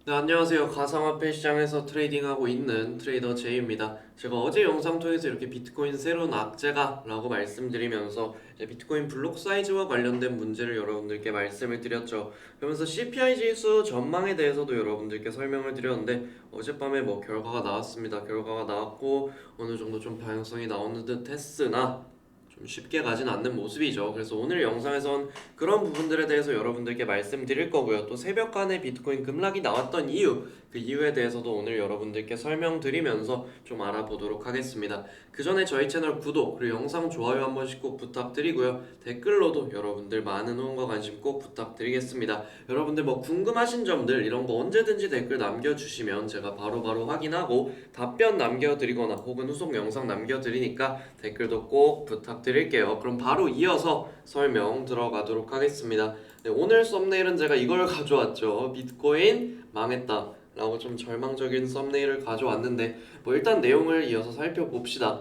네, 안녕하세요. 가상화폐 시장에서 트레이딩하고 있는 트레이더 제이입니다. 제가 어제 영상 통해서 이렇게 비트코인 새로운 악재가 라고 말씀드리면서 이제 비트코인 블록 사이즈와 관련된 문제를 여러분들께 말씀을 드렸죠. 그러면서 CPI 지수 전망에 대해서도 여러분들께 설명을 드렸는데 어젯밤에 뭐 결과가 나왔습니다. 결과가 나왔고 어느 정도 좀 방향성이 나오는 듯 했으나 좀 쉽게 가진 않는 모습이죠. 그래서 오늘 영상에선 그런 부분들에 대해서 여러분들께 말씀드릴 거고요. 또 새벽간에 비트코인 급락이 나왔던 이유, 그 이유에 대해서도 오늘 여러분들께 설명드리면서 좀 알아보도록 하겠습니다. 그 전에 저희 채널 구독 그리고 영상 좋아요 한 번씩 꼭 부탁드리고요. 댓글로도 여러분들 많은 응원과 관심 꼭 부탁드리겠습니다. 여러분들 뭐 궁금하신 점들 이런 거 언제든지 댓글 남겨주시면 제가 바로바로 확인하고 답변 남겨드리거나 혹은 후속 영상 남겨드리니까 댓글도 꼭 부탁드릴게요. 그럼 바로 이어서 설명 들어가도록 하겠습니다. 네, 오늘 썸네일은 제가 이걸 가져왔죠. 비트코인 망했다 라고 좀 절망적인 썸네일을 가져왔는데 뭐 일단 내용을 이어서 살펴봅시다.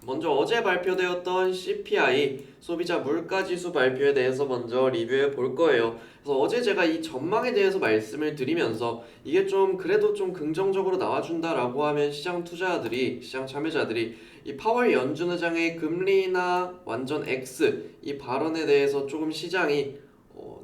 먼저 어제 발표되었던 CPI 소비자 물가지수 발표에 대해서 먼저 리뷰해 볼 거예요. 그래서 어제 제가 이 전망에 대해서 말씀을 드리면서 이게 좀 그래도 좀 긍정적으로 나와준다라고 하면 시장 투자자들이, 시장 참여자들이 이 파월 연준 의장의 금리나 완전 X 이 발언에 대해서 조금 시장이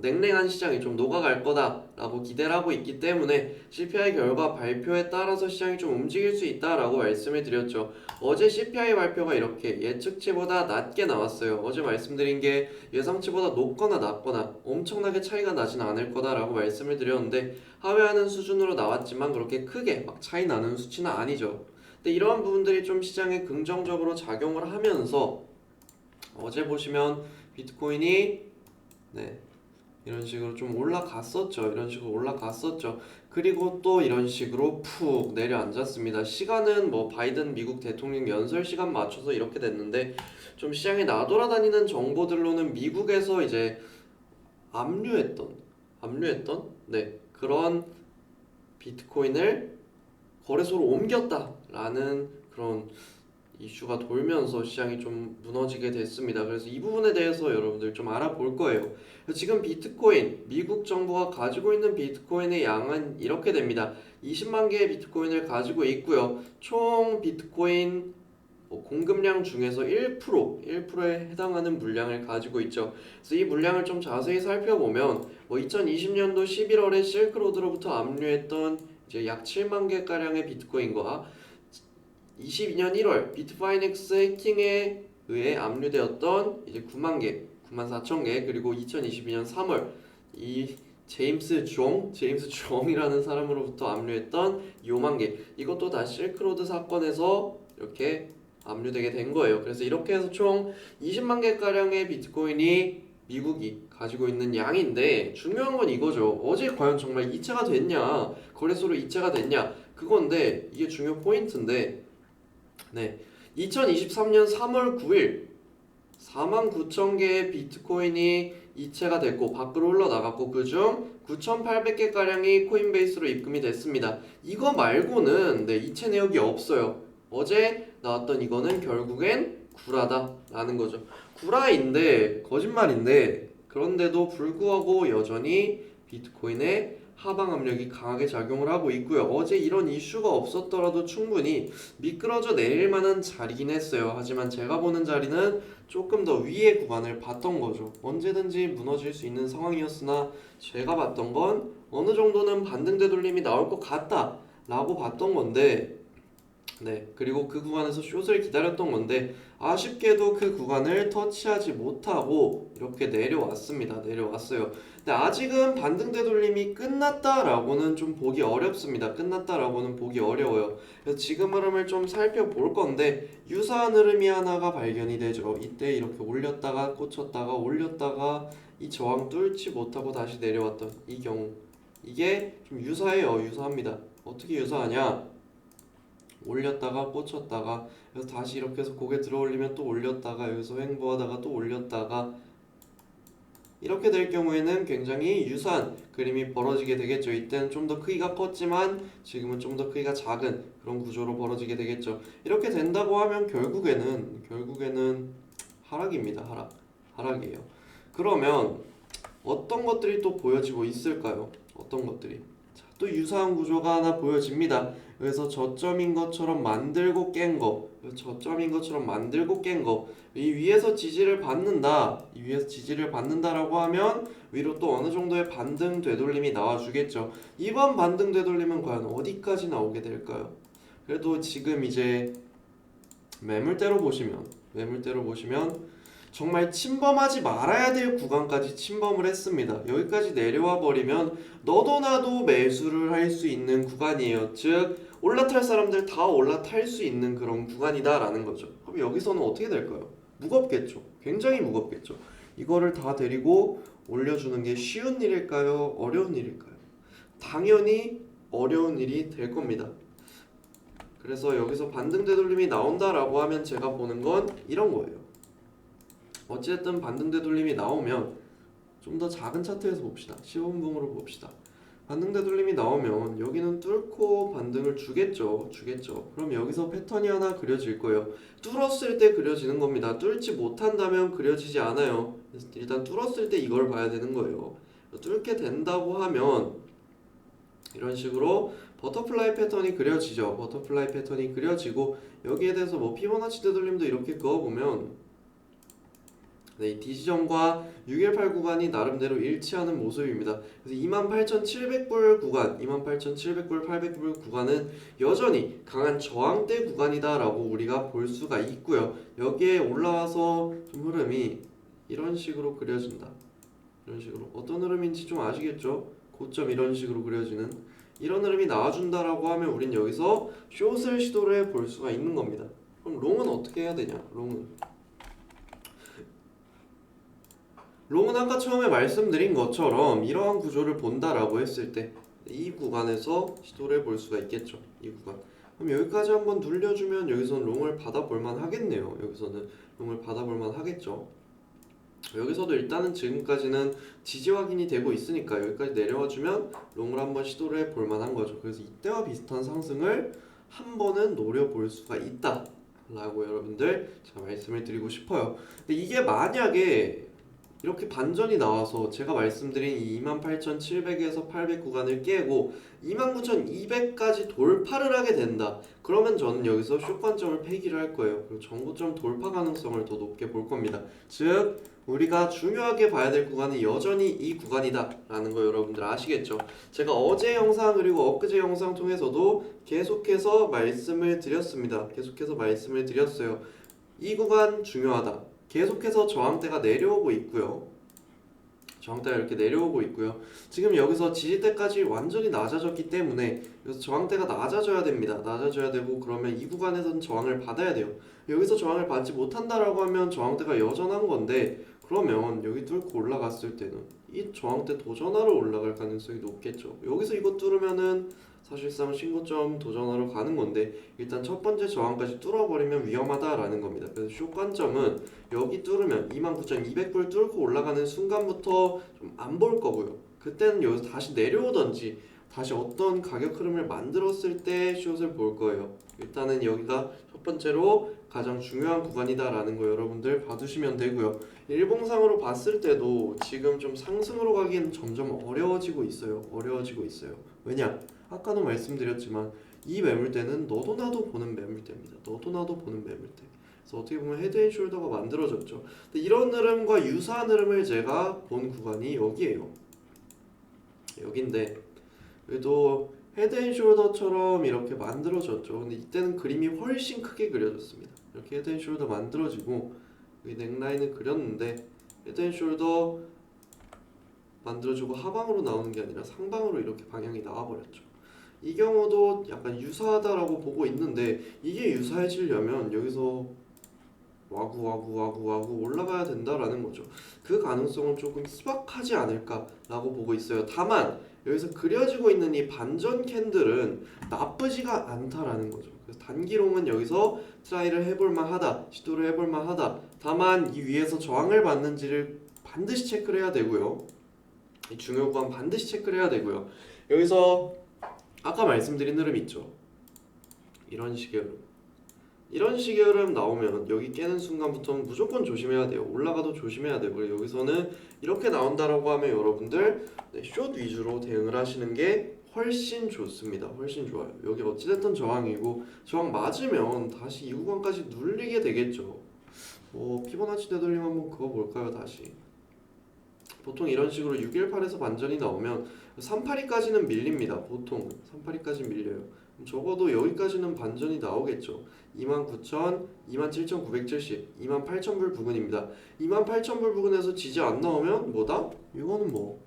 냉랭한 시장이 좀 녹아갈 거다라고 기대를 하고 있기 때문에 CPI 결과 발표에 따라서 시장이 좀 움직일 수 있다라고 말씀을 드렸죠. 어제 CPI 발표가 이렇게 예측치보다 낮게 나왔어요. 어제 말씀드린 게 예상치보다 높거나 낮거나 엄청나게 차이가 나진 않을 거다라고 말씀을 드렸는데 하회하는 수준으로 나왔지만 그렇게 크게 막 차이 나는 수치는 아니죠. 근데 이러한 부분들이 좀 시장에 긍정적으로 작용을 하면서 어제 보시면 비트코인이 네, 이런 식으로 좀 올라갔었죠. 이런 식으로 올라갔었죠. 그리고 또 이런 식으로 푹 내려앉았습니다. 시간은 뭐 바이든 미국 대통령 연설 시간 맞춰서 이렇게 됐는데 좀 시장에 나돌아다니는 정보들로는 미국에서 이제 압류했던 네, 그런 비트코인을 거래소로 옮겼다라는 그런 이슈가 돌면서 시장이 좀 무너지게 됐습니다. 그래서 이 부분에 대해서 여러분들 좀 알아볼 거예요. 지금 비트코인, 미국 정부가 가지고 있는 비트코인의 양은 이렇게 됩니다. 20만 개의 비트코인을 가지고 있고요. 총 비트코인 공급량 중에서 1%에 해당하는 물량을 가지고 있죠. 그래서 이 물량을 좀 자세히 살펴보면 2020년도 11월에 실크로드로부터 압류했던 이제 약 7만 개 가량의 비트코인과 22년 1월 비트파이넥스 해킹에 의해 압류되었던 이제 9만 개, 9만 4천 개 그리고 2022년 3월 이 제임스 종이라는 사람으로부터 압류했던 5만 개 이것도 다 실크로드 사건에서 이렇게 압류되게 된 거예요. 그래서 이렇게 해서 총 20만 개 가량의 비트코인이 미국이 가지고 있는 양인데 중요한 건 이거죠. 어제 과연 정말 이체가 됐냐, 거래소로 이체가 됐냐 그건데 이게 중요 포인트인데 네, 2023년 3월 9일 4만 9천 개의 비트코인이 이체가 됐고 밖으로 흘러나갔고 그중 9,800개 가량이 코인베이스로 입금이 됐습니다. 이거 말고는 네, 이체 내역이 없어요. 어제 나왔던 이거는 결국엔 구라다라는 거죠. 구라인데 거짓말인데 그런데도 불구하고 여전히 비트코인의 하방 압력이 강하게 작용을 하고 있고요. 어제 이런 이슈가 없었더라도 충분히 미끄러져 내릴 만한 자리긴 했어요. 하지만 제가 보는 자리는 조금 더 위의 구간을 봤던 거죠. 언제든지 무너질 수 있는 상황이었으나 제가 봤던 건 어느 정도는 반등 되돌림이 나올 것 같다 라고 봤던 건데 네, 그리고 그 구간에서 숏을 기다렸던 건데 아쉽게도 그 구간을 터치하지 못하고 이렇게 내려왔습니다. 내려왔어요. 근데 아직은 반등 되돌림이 끝났다라고는 좀 보기 어렵습니다. 끝났다라고는 보기 어려워요. 그래서 지금 흐름을 좀 살펴볼 건데 유사한 흐름이 하나가 발견이 되죠. 이때 이렇게 올렸다가 꽂혔다가 올렸다가 이 저항 뚫지 못하고 다시 내려왔던 이 경우 이게 좀 유사해요. 유사합니다. 어떻게 유사하냐? 올렸다가 꽂혔다가 그래서 다시 이렇게 해서 고개 들어 올리면 또 올렸다가 여기서 횡보하다가 또 올렸다가 이렇게 될 경우에는 굉장히 유사한 그림이 벌어지게 되겠죠. 이때는 좀 더 크기가 컸지만 지금은 좀 더 크기가 작은 그런 구조로 벌어지게 되겠죠. 이렇게 된다고 하면 결국에는 하락입니다. 하락이에요. 그러면 어떤 것들이 또 보여지고 있을까요? 어떤 것들이? 자, 또 유사한 구조가 하나 보여집니다. 그래서 저점인 것처럼 만들고 깬 거, 저점인 것처럼 만들고 깬 거, 이 위에서 지지를 받는다, 이 위에서 지지를 받는다라고 하면 위로 또 어느 정도의 반등 되돌림이 나와주겠죠. 이번 반등 되돌림은 과연 어디까지 나오게 될까요? 그래도 지금 이제 매물대로 보시면 정말 침범하지 말아야 될 구간까지 침범을 했습니다. 여기까지 내려와 버리면 너도 나도 매수를 할 수 있는 구간이에요. 즉 올라탈 사람들 다 올라탈 수 있는 그런 구간이다라는 거죠. 그럼 여기서는 어떻게 될까요? 무겁겠죠. 굉장히 무겁겠죠. 이거를 다 데리고 올려주는 게 쉬운 일일까요? 어려운 일일까요? 당연히 어려운 일이 될 겁니다. 그래서 여기서 반등 되돌림이 나온다라고 하면 제가 보는 건 이런 거예요. 어쨌든 반등 되돌림이 나오면 좀 더 작은 차트에서 봅시다. 15분봉으로 봅시다. 반등 되돌림이 나오면 여기는 뚫고 반등을 주겠죠. 그럼 여기서 패턴이 하나 그려질 거예요. 뚫었을 때 그려지는 겁니다. 뚫지 못한다면 그려지지 않아요. 일단 뚫었을 때 이걸 봐야 되는 거예요. 뚫게 된다고 하면 이런 식으로 버터플라이 패턴이 그려지죠. 버터플라이 패턴이 그려지고 여기에 대해서 뭐 피보나치 되돌림도 이렇게 그어보면 네, 이 D지점과 618 구간이 나름대로 일치하는 모습입니다. 그래서 28,700불 구간, 28,700불, 800불 구간은 여전히 강한 저항대 구간이다라고 우리가 볼 수가 있고요. 여기에 올라와서 좀 흐름이 이런 식으로 그려진다. 이런 식으로 어떤 흐름인지 좀 아시겠죠? 고점 이런 식으로 그려지는 이런 흐름이 나와준다라고 하면 우린 여기서 숏을 시도를 해볼 수가 있는 겁니다. 그럼 롱은 어떻게 해야 되냐? 롱은 아까 처음에 말씀드린 것처럼 이러한 구조를 본다라고 했을 때 이 구간에서 시도를 해볼 수가 있겠죠. 이 구간. 그럼 여기까지 한번 눌려주면 여기서는 롱을 받아볼만 하겠네요. 여기서는 롱을 받아볼만 하겠죠. 여기서도 일단은 지금까지는 지지 확인이 되고 있으니까 여기까지 내려와주면 롱을 한번 시도를 해볼 만한 거죠. 그래서 이때와 비슷한 상승을 한 번은 노려볼 수가 있다 라고 여러분들 제가 말씀을 드리고 싶어요. 근데 이게 만약에 이렇게 반전이 나와서 제가 말씀드린 이 28,700에서 800 구간을 깨고 29,200까지 돌파를 하게 된다. 그러면 저는 여기서 숏관점을 폐기를 할 거예요. 그리고 정고점 돌파 가능성을 더 높게 볼 겁니다. 즉 우리가 중요하게 봐야 될 구간은 여전히 이 구간이다 라는 거 여러분들 아시겠죠? 제가 어제 영상 그리고 엊그제 영상 통해서도 계속해서 말씀을 드렸습니다. 이 구간 중요하다. 계속해서 저항대가 내려오고 있고요. 저항대가 이렇게 내려오고 있고요. 지금 여기서 지지대까지 완전히 낮아졌기 때문에 여기서 저항대가 낮아져야 됩니다. 낮아져야 되고 그러면 이 구간에서는 저항을 받아야 돼요. 여기서 저항을 받지 못한다라고 하면 저항대가 여전한 건데 그러면 여기 뚫고 올라갔을 때는 이 저항대 도전하러 올라갈 가능성이 높겠죠. 여기서 이거 뚫으면은 사실상 신고점 도전하러 가는 건데 일단 첫 번째 저항까지 뚫어버리면 위험하다라는 겁니다. 그래서 숏 관점은 여기 뚫으면 29,200불 뚫고 올라가는 순간부터 좀 안 볼 거고요. 그때는 여기서 다시 내려오던지 다시 어떤 가격 흐름을 만들었을 때 숏을 볼 거예요. 일단은 여기가 첫 번째로 가장 중요한 구간이다라는 거 여러분들 봐두시면 되고요. 일봉상으로 봤을 때도 지금 좀 상승으로 가기엔 점점 어려워지고 있어요. 왜냐? 아까도 말씀드렸지만 이 매물대는 너도 나도 보는 매물대입니다. 그래서 어떻게 보면 헤드앤숄더가 만들어졌죠. 근데 이런 흐름과 유사한 흐름을 제가 본 구간이 여기에요. 여긴데 그래도 헤드앤숄더처럼 이렇게 만들어졌죠. 근데 이때는 그림이 훨씬 크게 그려졌습니다. 이렇게 헤드앤숄더 만들어지고 여기 넥라인을 그렸는데 헤드앤숄더 만들어주고 하방으로 나오는 게 아니라 상방으로 이렇게 방향이 나와버렸죠. 이 경우도 약간 유사하다라고 보고 있는데 이게 유사해지려면 여기서 와구 올라가야 된다라는 거죠. 그 가능성은 조금 희박하지 않을까라고 보고 있어요. 다만 여기서 그려지고 있는 이 반전 캔들은 나쁘지가 않다라는 거죠. 그래서 단기롱은 여기서 트라이를 해볼만 하다, 시도를 해볼만 하다. 다만 이 위에서 저항을 받는지를 반드시 체크를 해야 되고요. 이 중요 구간 반드시 체크를 해야 되고요. 여기서 아까 말씀드린 흐름 있죠. 이런 식의 흐름 나오면 여기 깨는 순간부터는 무조건 조심해야 돼요. 올라가도 조심해야 되고 여기서는 이렇게 나온다라고 하면 여러분들 숏 위주로 대응을 하시는 게 훨씬 좋습니다. 훨씬 좋아요. 여기 어찌됐든 저항이고 저항 맞으면 다시 이 구간까지 눌리게 되겠죠. 피보나치 되돌림 한번 그거 볼까요? 다시 보통 이런 식으로 618에서 반전이 나오면 382까지는 밀립니다. 보통 382까지 밀려요. 적어도 여기까지는 반전이 나오겠죠. 29,000, 27,970, 28,000불 부근입니다. 28,000불 부근에서 지지 안 나오면 뭐다? 이거는 뭐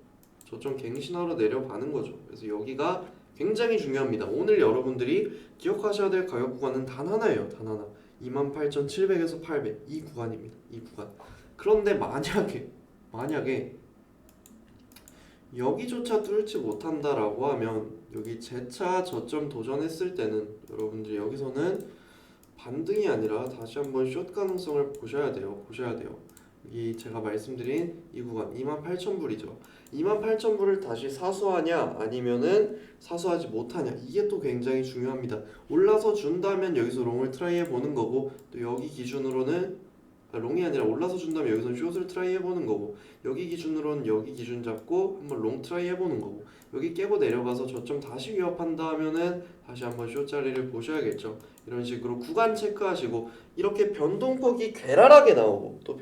저점 갱신하러 내려가는 거죠. 그래서 여기가 굉장히 중요합니다. 오늘 여러분들이 기억하셔야 될 가격 구간은 단 하나예요. 단 하나. 28,700에서 800 이 구간입니다. 이 구간. 그런데 만약에 여기조차 뚫지 못한다라고 하면 여기 재차 저점 도전했을 때는 여러분들이 여기서는 반등이 아니라 다시 한번 숏 가능성을 보셔야 돼요. 여기 제가 말씀드린 이 구간 28,000불이죠. 28,000불을 다시 사수하냐 아니면은 사수하지 못하냐 이게 또 굉장히 중요합니다. 올라서 준다면 여기서 롱을 트라이 해보는 거고 또 여기 기준으로는 롱이 아니라 올라서 준다면 여기서 숏을 트라이 해보는 거고 여기 기준으로는 여기 기준 잡고 한번 롱 트라이 해보는 거고 여기 깨고 내려가서 저점 다시 위협한다 하면은 다시 한번 숏 자리를 보셔야겠죠. 이런 식으로 구간 체크하시고 이렇게 변동폭이 괴랄하게 나오고 또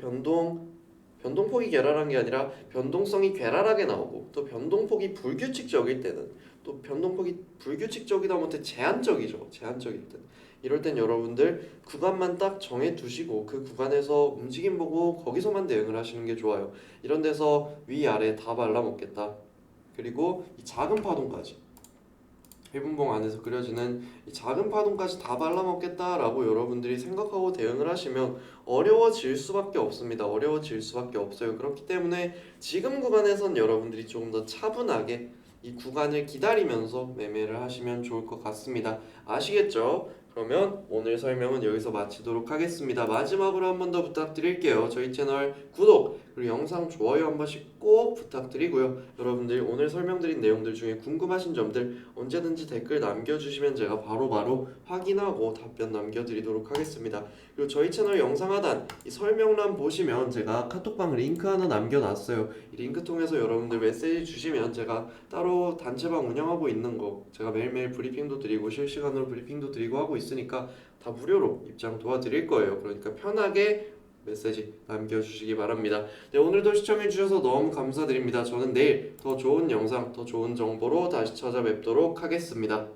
변동폭이 괴랄한 게 아니라 변동성이 괴랄하게 나오고 또 변동폭이 불규칙적일 때는 또 변동폭이 불규칙적이다 못해 제한적일 때는 이럴 땐 여러분들 구간만 딱 정해 두시고 그 구간에서 움직임 보고 거기서만 대응을 하시는 게 좋아요. 이런 데서 위아래 다 발라먹겠다. 그리고 이 작은 파동까지 1분봉 안에서 그려지는 이 작은 파동까지 다 발라먹겠다라고 여러분들이 생각하고 대응을 하시면 어려워질 수밖에 없습니다. 어려워질 수밖에 없어요. 그렇기 때문에 지금 구간에선 여러분들이 조금 더 차분하게 이 구간을 기다리면서 매매를 하시면 좋을 것 같습니다. 아시겠죠? 그러면 오늘 설명은 여기서 마치도록 하겠습니다. 마지막으로 한 번 더 부탁드릴게요. 저희 채널 구독 그리고 영상 좋아요 한 번씩 꼭 부탁드리고요. 여러분들 오늘 설명드린 내용들 중에 궁금하신 점들 언제든지 댓글 남겨주시면 제가 바로바로 확인하고 답변 남겨드리도록 하겠습니다. 그리고 저희 채널 영상 하단 이 설명란 보시면 제가 카톡방 링크 하나 남겨놨어요. 이 링크 통해서 여러분들 메시지 주시면 제가 따로 단체방 운영하고 있는 거 제가 매일매일 브리핑도 드리고 실시간으로 브리핑도 드리고 하고 있으니까 다 무료로 입장 도와드릴 거예요. 그러니까 편하게 메시지 남겨주시기 바랍니다. 네, 오늘도 시청해주셔서 너무 감사드립니다. 저는 내일 더 좋은 영상, 더 좋은 정보로 다시 찾아뵙도록 하겠습니다.